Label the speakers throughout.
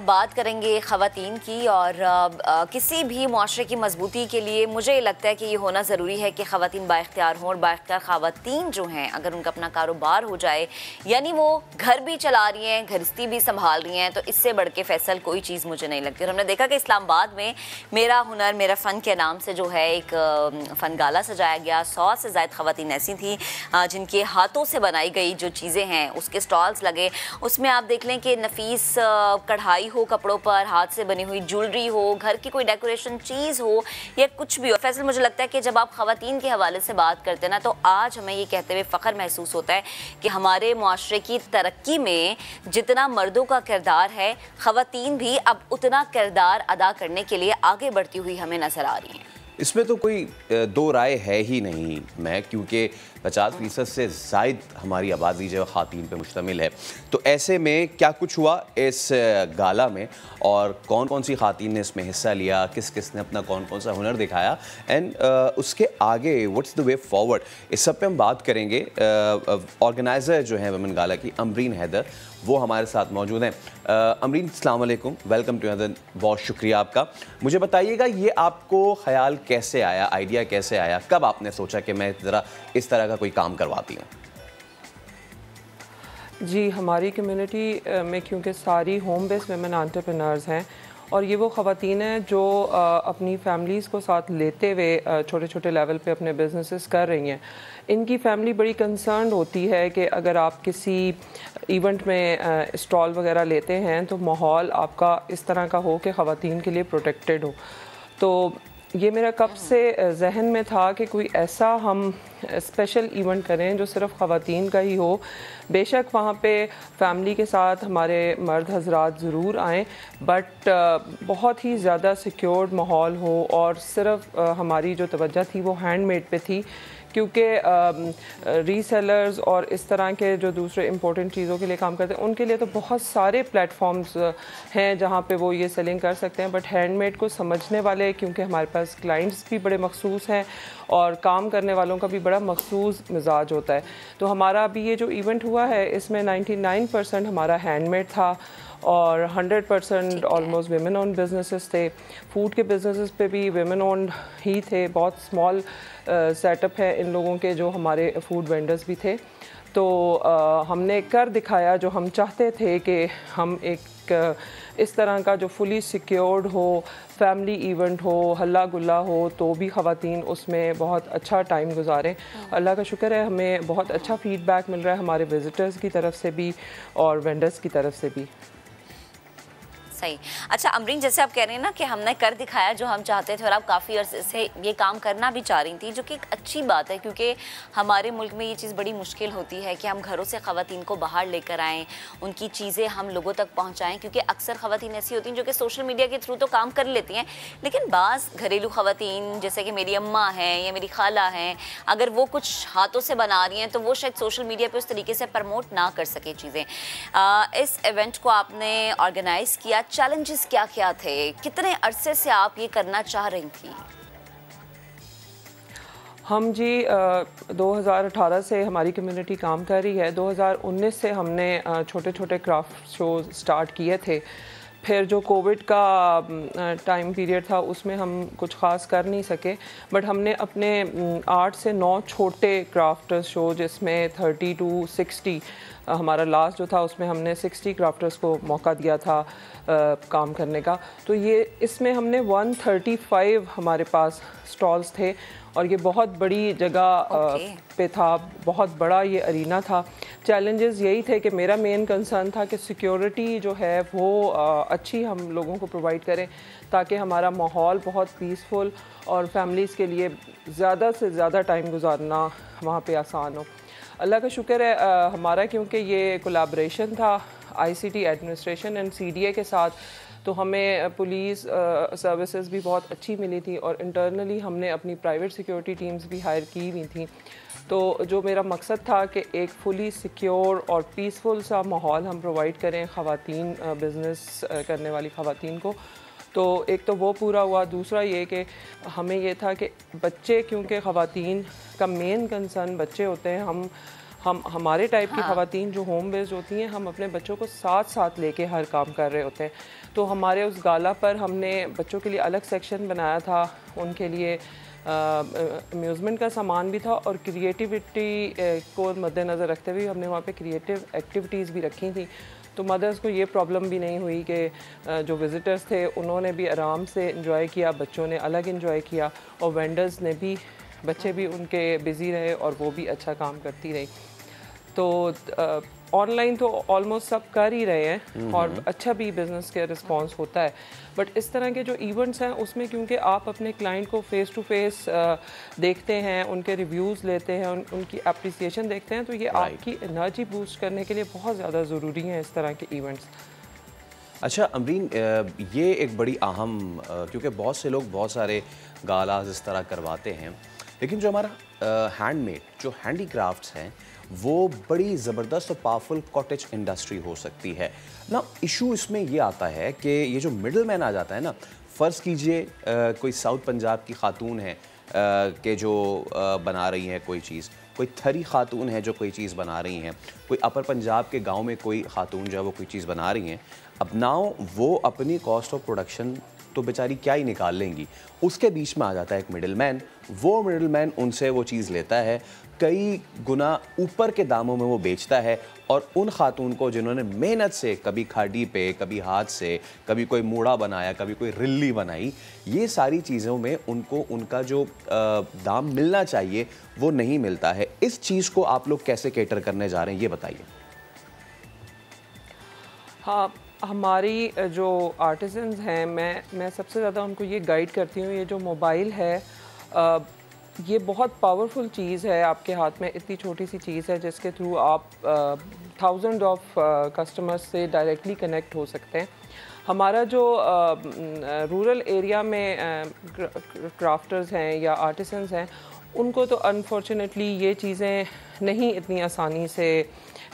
Speaker 1: बात करेंगे ख़वातीन की और किसी भी मुआशरे की मजबूती के लिए मुझे लगता है कि ये होना ज़रूरी है कि ख़वातीन बाइख्तियार हों और बाइख्तियार ख़वातीन जो हैं अगर उनका अपना कारोबार हो जाए, यानी वो घर भी चला रही हैं, घरस्ती भी संभाल रही हैं, तो इससे बढ़ के फैसल कोई चीज़ मुझे नहीं लगती। और हमने देखा कि इस्लामाबाद में मेरा हुनर मेरा फ़न के नाम से जो है एक फ़न गाला सजाया गया। 100 से ज़ायद ख़वातीन ऐसी थी जिनके हाथों से बनाई गई जो चीज़ें हैं उसके स्टॉल्स लगे। उसमें आप देख लें कि नफीस कढ़ाई हो कपड़ों पर, हाथ से बनी हुई ज्वेलरी हो, घर की कोई डेकोरेशन चीज़ हो या कुछ भी हो। फैसल, मुझे लगता है कि जब आप ख़वातीन के हवाले से बात करते हैं ना, तो आज हमें ये कहते हुए फ़ख्र महसूस होता है कि हमारे मुआशरे की तरक्की में जितना मर्दों का किरदार है, ख़वातीन भी अब उतना किरदार अदा करने के लिए आगे बढ़ती हुई हमें नज़र आ रही हैं।
Speaker 2: इसमें तो कोई दो राय है ही नहीं मैं, क्योंकि 50% से ज़ायद हमारी आबादी जो ख़ातीन पे मुश्तमिल है। तो ऐसे में क्या कुछ हुआ इस गाला में और कौन कौन सी ख़ातीन ने इसमें हिस्सा लिया, किस किस ने अपना कौन कौन सा हुनर दिखाया एंड उसके आगे व्हाट्स द वे फॉरवर्ड, इस सब पे हम बात करेंगे। ऑर्गेनाइज़र जो है वुमेन गाला की, अमरीन हैदर, वो हमारे साथ मौजूद हैं। अमरीन, अस्सलाम वालेकुम, वेलकम टू अदर। बहुत शुक्रिया आपका। मुझे बताइएगा ये आपको ख्याल कैसे आया, आइडिया कैसे आया, कब आपने सोचा कि मैं ज़रा इस तरह का कोई काम करवाती हूँ?
Speaker 3: जी, हमारी कम्युनिटी में क्योंकि सारी होम बेस्ड वुमेन एंटरप्रेन्योर्स हैं और ये वो ख़वातीन हैं जो अपनी फैमिलीज़ को साथ लेते हुए छोटे छोटे लेवल पे अपने बिजनेसेस कर रही हैं। इनकी फैमिली बड़ी कंसर्न होती है कि अगर आप किसी इवेंट में स्टॉल वगैरह लेते हैं तो माहौल आपका इस तरह का हो कि ख़वातीन के लिए प्रोटेक्टेड हो। तो ये मेरा कब से जहन में था कि कोई ऐसा हम स्पेशल इवेंट करें जो सिर्फ ख़वातीन का ही हो। बेशक वहाँ पे फैमिली के साथ हमारे मर्द हजरात ज़रूर आएँ, बट बहुत ही ज़्यादा सिक्योर्ड माहौल हो और सिर्फ हमारी जो तवज्जो थी वो हैंडमेड पे थी, क्योंकि रीसेलर्स और इस तरह के जो दूसरे इंपॉर्टेंट चीज़ों के लिए काम करते हैं उनके लिए तो बहुत सारे प्लेटफॉर्म्स हैं जहाँ पे वो ये सेलिंग कर सकते हैं, बट हैंडमेड को समझने वाले, क्योंकि हमारे पास क्लाइंट्स भी बड़े मखसूस हैं और काम करने वालों का भी बड़ा मखसूस मिजाज होता है। तो हमारा अभी ये जो इवेंट हुआ है इसमें 99% हमारा हैंडमेड था और 100% ऑलमोस्ट वेमेन ओन बिजनेसेस थे। फूड के बिजनेसेस पे भी वेमेन ओन ही थे। बहुत स्मॉल सेटअप है इन लोगों के जो हमारे फूड वेंडर्स भी थे। तो हमने कर दिखाया जो हम चाहते थे कि हम एक इस तरह का जो फुली सिक्योर्ड हो, फैमिली इवेंट हो, हल्ला गुल्ला हो, तो भी ख़वातीन उसमें बहुत अच्छा टाइम गुजारें। अल्लाह का शुक्र है हमें बहुत अच्छा फ़ीडबैक मिल रहा है हमारे विज़िटर्स की तरफ से भी और वेंडर्स की तरफ से भी।
Speaker 1: सही। अच्छा अमरीन, जैसे आप कह रहे हैं ना कि हमने कर दिखाया जो हम चाहते थे और आप काफ़ी अर्से से ये काम करना भी चाह रही थी, जो कि एक अच्छी बात है, क्योंकि हमारे मुल्क में ये चीज़ बड़ी मुश्किल होती है कि हम घरों से ख़वातीन को बाहर लेकर आएँ, उनकी चीज़ें हम लोगों तक पहुँचाएँ, क्योंकि अक्सर ख़वातीन ऐसी होती हैं जो कि सोशल मीडिया के थ्रू तो काम कर लेती हैं, लेकिन बाज़ घरेलू ख़वातीन जैसे कि मेरी अम्मा हैं या मेरी खाला हैं, अगर वो कुछ हाथों से बना रही हैं तो वो शायद सोशल मीडिया पर उस तरीके से प्रमोट ना कर सके चीज़ें। इस इवेंट को आपने ऑर्गेनाइज़ किया, चैलेंजेस क्या क्या थे, कितने अरसे से आप ये करना चाह रही थी?
Speaker 3: हम जी 2018 से हमारी कम्युनिटी काम कर रही है। 2019 से हमने छोटे छोटे क्राफ्ट शो स्टार्ट किए थे। फिर जो कोविड का टाइम पीरियड था उसमें हम कुछ ख़ास कर नहीं सके, बट हमने अपने 8 से 9 छोटे क्राफ्ट शो, जिसमें 30 to 60 हमारा लास्ट जो था उसमें हमने 60 क्राफ्टर्स को मौका दिया था काम करने का। तो ये इसमें हमने 135 हमारे पास स्टॉल्स थे और ये बहुत बड़ी जगह पे था, बहुत बड़ा ये अरीना था। चैलेंजेस यही थे कि मेरा मेन कंसर्न था कि सिक्योरिटी जो है वो अच्छी हम लोगों को प्रोवाइड करें, ताकि हमारा माहौल बहुत पीसफुल और फैमिलीज़ के लिए ज़्यादा से ज़्यादा टाइम गुजारना वहाँ पे आसान हो। अल्लाह का शुक्र है हमारा, क्योंकि ये कोलैबोरेशन था ICT एडमिनिस्ट्रेशन एंड CDA के साथ, तो हमें पुलिस सर्विसेज भी बहुत अच्छी मिली थी और इंटरनली हमने अपनी प्राइवेट सिक्योरिटी टीम्स भी हायर की हुई थी। तो जो मेरा मकसद था कि एक फुली सिक्योर और पीसफुल सा माहौल हम प्रोवाइड करें ख़वातीन बिज़नेस करने वाली ख़वातीन को, तो एक तो वो पूरा हुआ। दूसरा ये कि हमें ये था कि बच्चे, क्योंकि ख़वातीन का मेन कंसर्न बच्चे होते हैं, हमारे टाइप की
Speaker 1: हाँ।
Speaker 3: ख़वातीन जो होम बेस्ड होती हैं, हम अपने बच्चों को साथ साथ लेके हर काम कर रहे होते हैं। तो हमारे उस गाला पर हमने बच्चों के लिए अलग सेक्शन बनाया था, उनके लिए अम्यूज़मेंट का सामान भी था और क्रिएटिविटी को मद्देनज़र रखते हुए हमने वहाँ पे क्रिएटिव एक्टिविटीज़ भी रखी थी। तो मदर्स को ये प्रॉब्लम भी नहीं हुई कि जो विज़िटर्स थे उन्होंने भी आराम से इंजॉय किया, बच्चों ने अलग इंजॉय किया और वेंडर्स ने भी, बच्चे भी उनके बिज़ी रहे और वो भी अच्छा काम करती रही। तो ऑनलाइन तो ऑलमोस्ट सब कर ही रहे हैं और अच्छा भी बिज़नेस के रिस्पांस होता है, बट इस तरह के जो इवेंट्स हैं उसमें क्योंकि आप अपने क्लाइंट को फ़ेस टू फेस देखते हैं, उनके रिव्यूज़ लेते हैं, उनकी अप्रिसिएशन देखते हैं, तो ये आपकी एनर्जी बूस्ट करने के लिए बहुत ज़्यादा ज़रूरी हैं इस तरह के इवेंट्स।
Speaker 2: अच्छा अमरीन, ये एक बड़ी अहम, क्योंकि बहुत से लोग बहुत सारे गालाज इस तरह करवाते हैं, लेकिन जो हमारा हैंडमेड जो हैंडीक्राफ्ट्स हैं वो बड़ी ज़बरदस्त और पावरफुल कॉटेज इंडस्ट्री हो सकती है ना। इशू इसमें ये आता है कि ये जो मिडल मैन आ जाता है ना, फ़र्ज़ कीजिए कोई साउथ पंजाब की खातून है कि जो बना रही हैं कोई चीज़, कोई थरी खातून है जो कोई चीज़ बना रही हैं, कोई अपर पंजाब के गांव में कोई खातून जो है वो कोई चीज़ बना रही हैं। अब नाउ वो अपनी कॉस्ट ऑफ प्रोडक्शन तो बेचारी क्या ही निकाल लेंगी, उसके बीच में आ जाता है एक मिडिल मैन। वो मिडिल मैन उनसे वो चीज़ लेता है, कई गुना ऊपर के दामों में वो बेचता है और उन खातून को जिन्होंने मेहनत से कभी खाड़ी पे, कभी हाथ से, कभी कोई मूड़ा बनाया, कभी कोई रिल्ली बनाई, ये सारी चीज़ों में उनको उनका जो दाम मिलना चाहिए वो नहीं मिलता है। इस चीज़ को आप लोग कैसे कैटर करने जा रहे हैं, ये बताइए।
Speaker 3: हाँ, हमारी जो आर्टिसंस हैं, मैं सबसे ज़्यादा उनको ये गाइड करती हूँ, ये जो मोबाइल है ये बहुत पावरफुल चीज़ है आपके हाथ में, इतनी छोटी सी चीज़ है जिसके थ्रू आप थाउजेंड ऑफ कस्टमर्स से डायरेक्टली कनेक्ट हो सकते हैं। हमारा जो रूरल एरिया में क्राफ्टर्स हैं या आर्टिसंस हैं, उनको तो अनफॉर्चुनेटली ये चीज़ें नहीं इतनी आसानी से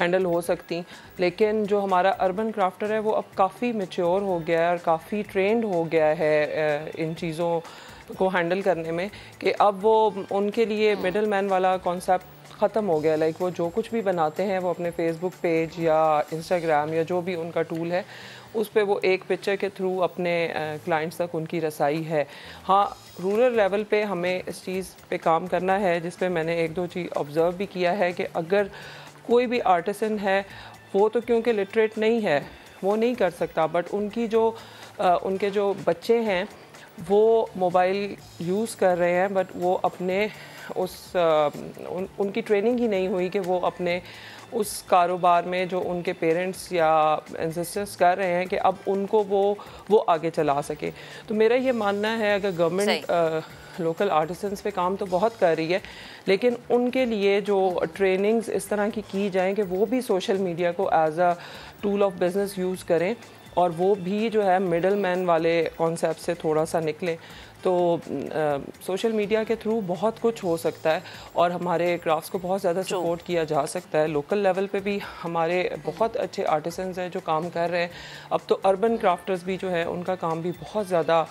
Speaker 3: हैंडल हो सकती, लेकिन जो हमारा अर्बन क्राफ्टर है वो अब काफ़ी मैच्योर हो गया है और काफ़ी ट्रेंड हो गया है इन चीज़ों को हैंडल करने में, कि अब वो उनके लिए मिडल मैन वाला कॉन्सेप्ट ख़त्म हो गया। लाइक वो जो कुछ भी बनाते हैं वो अपने फेसबुक पेज या इंस्टाग्राम या जो भी उनका टूल है उस पे वो एक पिक्चर के थ्रू अपने क्लाइंट्स तक उनकी रसाई है। हाँ, रूरल लेवल पे हमें इस चीज़ पे काम करना है, जिस पे मैंने एक दो चीज़ ऑब्ज़र्व भी किया है कि अगर कोई भी आर्टिसन है वो तो क्योंकि लिटरेट नहीं है वो नहीं कर सकता, बट उनके जो बच्चे हैं वो मोबाइल यूज़ कर रहे हैं, बट वो अपने उनकी ट्रेनिंग ही नहीं हुई कि वो अपने उस कारोबार में जो उनके पेरेंट्स या एंसेस्टर्स कर रहे हैं कि अब उनको वो आगे चला सके। तो मेरा ये मानना है अगर गवर्नमेंट लोकल आर्टिसंस पे काम तो बहुत कर रही है, लेकिन उनके लिए जो ट्रेनिंग्स इस तरह की जाएं कि वो भी सोशल मीडिया को as a tool of business use करें और वो भी जो है मिडल मैन वाले कॉन्सेप्ट से थोड़ा सा निकले, तो सोशल मीडिया के थ्रू बहुत कुछ हो सकता है और हमारे क्राफ्ट्स को बहुत ज़्यादा सपोर्ट किया जा सकता है। लोकल लेवल पे भी हमारे बहुत अच्छे आर्टिसंस हैं जो काम कर रहे हैं। अब तो अर्बन क्राफ्टर्स भी जो है उनका काम भी बहुत ज़्यादा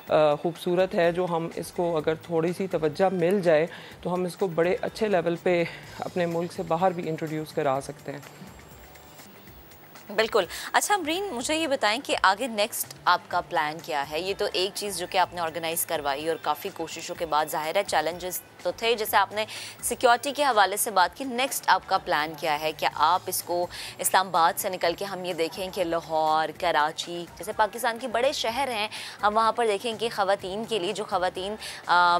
Speaker 3: खूबसूरत है, जो हम इसको अगर थोड़ी सी तवज्जो मिल जाए तो हम इसको बड़े अच्छे लेवल पे अपने मुल्क से बाहर भी इंट्रोड्यूस करा सकते हैं।
Speaker 1: बिल्कुल। अच्छा अमरीन, मुझे ये बताएं कि आगे नेक्स्ट आपका प्लान क्या है? ये तो एक चीज़ जो कि आपने ऑर्गेनाइज़ करवाई और काफ़ी कोशिशों के बाद, ज़ाहिर है चैलेंजेस तो थे, जैसे आपने सिक्योरिटी के हवाले से बात की, नेक्स्ट आपका प्लान क्या है? क्या आप इसको इस्लामाबाद से निकल के हम ये देखें कि लाहौर, कराची जैसे पाकिस्तान के बड़े शहर हैं, हम वहाँ पर देखें कि ख़वातीन के लिए, जो ख़वातीन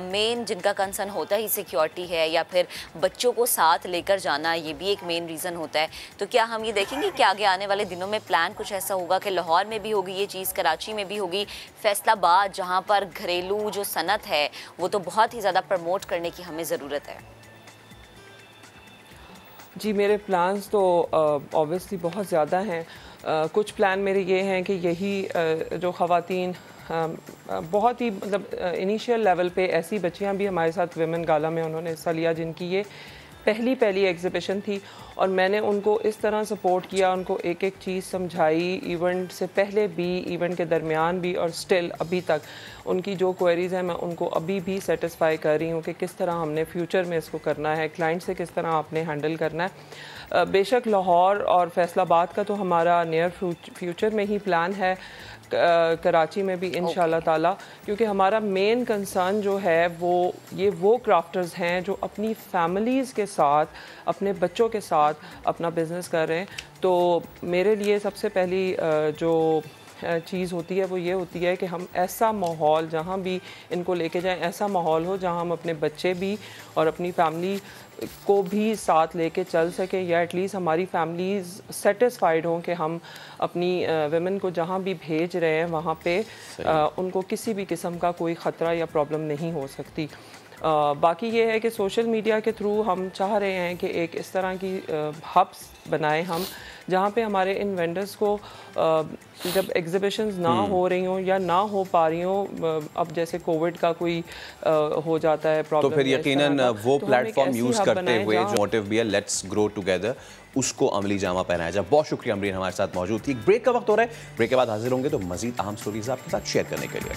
Speaker 1: मेन जिनका कंसर्न होता ही सिक्योरिटी है या फिर बच्चों को साथ लेकर जाना, ये भी एक मेन रीज़न होता है, तो क्या हम ये देखेंगे कि आगे आने वाले दिनों में प्लान कुछ ऐसा होगा कि लाहौर में भी होगी ये चीज़, कराची में भी होगी, फैसलाबाद जहाँ पर घरेलू जो सनत है वो तो बहुत ही ज़्यादा प्रमोट करने की हमें ज़रूरत है?
Speaker 3: जी, मेरे प्लान्स तो ऑब्वियसली बहुत ज़्यादा हैं। कुछ प्लान मेरे ये हैं कि यही जो ख़वातीन बहुत ही मतलब इनिशियल लेवल पे ऐसी बच्चियां भी हमारे साथ विमेन गाला में उन्होंने हिस्सा लिया जिनकी ये पहली एग्ज़िबिशन थी और मैंने उनको इस तरह सपोर्ट किया, उनको एक एक चीज़ समझाई, इवेंट से पहले भी, इवेंट के दरमियान भी, और स्टिल अभी तक उनकी जो क्वेरीज़ हैं मैं उनको अभी भी सेटिस्फाई कर रही हूँ कि किस तरह हमने फ्यूचर में इसको करना है, क्लाइंट से किस तरह आपने हैंडल करना है। बेशक लाहौर और फैसलाबाद का तो हमारा नियर फ्यूचर में ही प्लान है, कराची में भी इंशाल्लाह ताला, क्योंकि हमारा मेन कंसर्न जो है वो क्राफ्टर्स हैं जो अपनी फैमिलीज़ के साथ, अपने बच्चों के साथ अपना बिज़नेस कर रहे हैं। तो मेरे लिए सबसे पहली जो चीज़ होती है वो ये होती है कि हम ऐसा माहौल जहाँ भी इनको लेके जाएं, ऐसा माहौल हो जहाँ हम अपने बच्चे भी और अपनी फैमिली को भी साथ लेके चल सके, या एटलीस्ट हमारी फैमिलीज़ सेटिस्फाइड हों कि हम अपनी वेमेन को जहाँ भी भेज रहे हैं वहाँ पे उनको किसी भी किस्म का कोई ख़तरा या प्रॉब्लम नहीं हो सकती। बाकी ये है कि सोशल मीडिया के थ्रू हम चाह रहे हैं कि एक इस तरह की हब्स बनाएं हम, जहाँ पे हमारे इन वेंडर्स को जब एग्जिबिशंस ना हो रही हों या ना हो पा रही हों, अब जैसे कोविड का कोई हो जाता है प्रॉब्लम,
Speaker 2: तो फिर यकीनन वो प्लेटफॉर्म यूज़ करते हुए जो मोटिव भी है लेट्स ग्रो टुगेदर, उसको अमली जामा पहनाया जाए। बहुत शुक्रिया अमरीन हमारे साथ मौजूद थी। ब्रेक का वक्त हो रहा है, ब्रेक के बाद हाजिर होंगे तो मजीद अहम स्टोरीज आपके साथ शेयर करने के लिए।